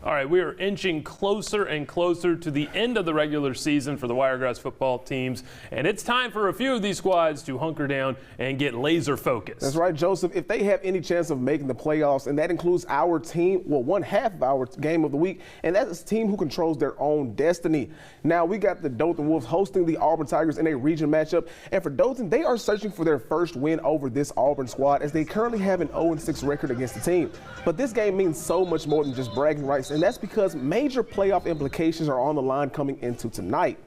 All right, we are inching closer and closer to the end of the regular season for the Wiregrass football teams, and it's time for a few of these squads to hunker down and get laser focused. That's right, Joseph. If they have any chance of making the playoffs, and that includes our team, well, one half of our game of the week, and that is a team who controls their own destiny. Now, we got the Dothan Wolves hosting the Auburn Tigers in a region matchup, and for Dothan, they are searching for their first win over this Auburn squad as they currently have an 0-6 record against the team. But this game means so much more than just bragging rights, and that's because major playoff implications are on the line coming into tonight.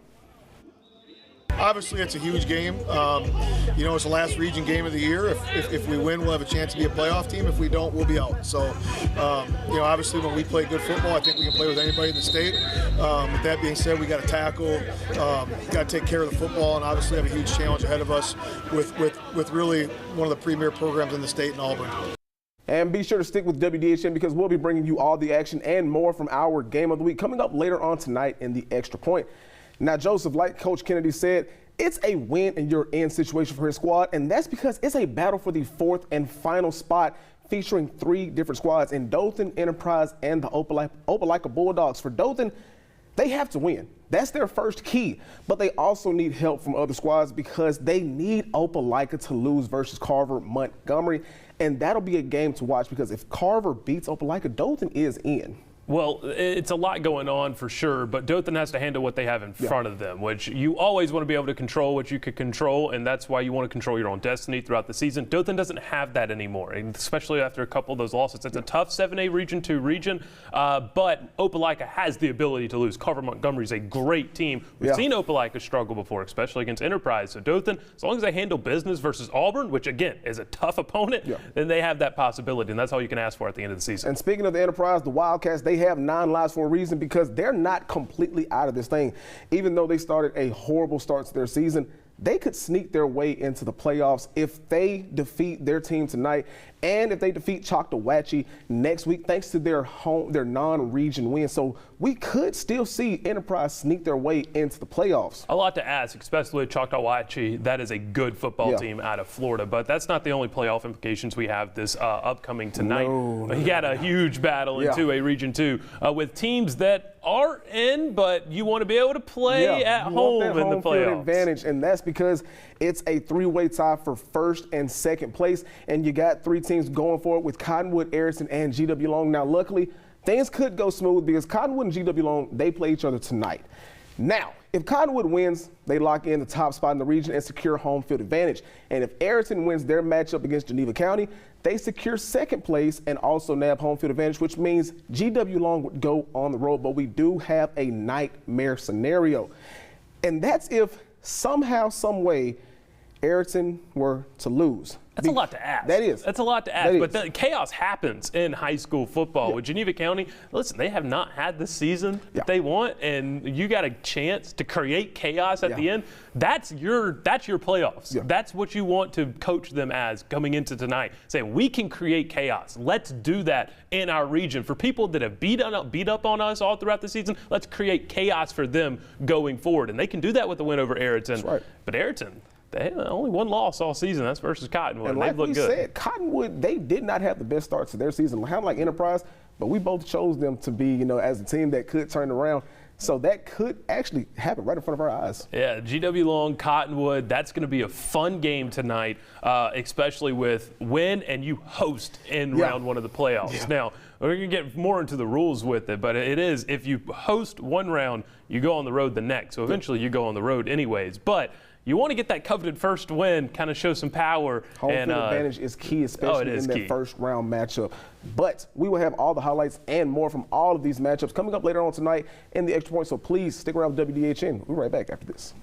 Obviously, it's a huge game. It's the last region game of the year. If we win, we'll have a chance to be a playoff team. If we don't, we'll be out. So, obviously, when we play good football, I think we can play with anybody in the state. With that being said, we got to tackle, got to take care of the football, and obviously have a huge challenge ahead of us with really one of the premier programs in the state in Auburn. And be sure to stick with WDHN because we'll be bringing you all the action and more from our game of the week coming up later on tonight in the Extra Point. Now, Joseph, like Coach Kennedy said, it's a win and you're in situation for his squad, and that's because it's a battle for the fourth and final spot featuring three different squads in Dothan, Enterprise, and the Opelika Bulldogs. For Dothan, they have to win. That's their first key, but they also need help from other squads because they need Opelika to lose versus Carver Montgomery, and that'll be a game to watch because if Carver beats Opelika, Dothan is in. Well, it's a lot going on for sure, but Dothan has to handle what they have in front of them, which you always want to be able to control what you could control, and that's why you want to control your own destiny throughout the season. Dothan doesn't have that anymore, especially after a couple of those losses. It's a tough 7A Region 2 region, but Opelika has the ability to lose. Carver Montgomery is a great team. We've seen Opelika struggle before, especially against Enterprise. So Dothan, as long as they handle business versus Auburn, which again is a tough opponent, then they have that possibility, and that's all you can ask for at the end of the season. And speaking of the Enterprise, the Wildcats, they have 9 lives for a reason because they're not completely out of this thing. Even though they started a horrible start to their season, they could sneak their way into the playoffs if they defeat their team tonight and if they defeat Choctawhatchee next week thanks to their non-region win. So we could still see Enterprise sneak their way into the playoffs. A lot to ask, especially with Choctawhatchee. That is a good football team out of Florida, but that's not the only playoff implications we have this upcoming tonight. We got a huge battle in 2A Region 2 with teams that are in, but you want to be able to play at home in the playoffs. Advantage, and that's because it's a 3-way tie for first and second place, and you got 3 teams going for it with Cottonwood, Ayrton, and GW Long. Now, luckily, things could go smooth because Cottonwood and GW Long, they play each other tonight. Now, if Cottonwood wins, they lock in the top spot in the region and secure home field advantage. And if Ayrton wins their matchup against Geneva County, they secure second place and also nab home field advantage, which means GW Long would go on the road. But we do have a nightmare scenario. And that's if somehow, some way, Ayrton were to lose. That's a lot to ask. That is. That's a lot to ask. But the chaos happens in high school football. With Geneva County, listen, they have not had the season that they want, and you got a chance to create chaos at the end. That's your playoffs. That's what you want to coach them as coming into tonight. Saying, we can create chaos. Let's do that in our region. For people that have beat up on us all throughout the season, let's create chaos for them going forward. And they can do that with the win over Ayrton. That's right. But Ayrton, they had only one loss all season. That's versus Cottonwood. And like they've looked we good. said, Cottonwood, they did not have the best start to their season, kind of like Enterprise, but we both chose them to be, as a team that could turn around. So that could actually happen right in front of our eyes. Yeah, GW Long, Cottonwood, that's going to be a fun game tonight, especially with win and you host in round 1 of the playoffs. Now, we're going to get more into the rules with it, but it is if you host one round, you go on the road the next. So eventually you go on the road anyways. But you want to get that coveted first win, kind of show some power. Home field advantage is key, especially in that first round matchup. But we will have all the highlights and more from all of these matchups coming up later on tonight in the Extra Point. So please stick around with WDHN. We'll be right back after this.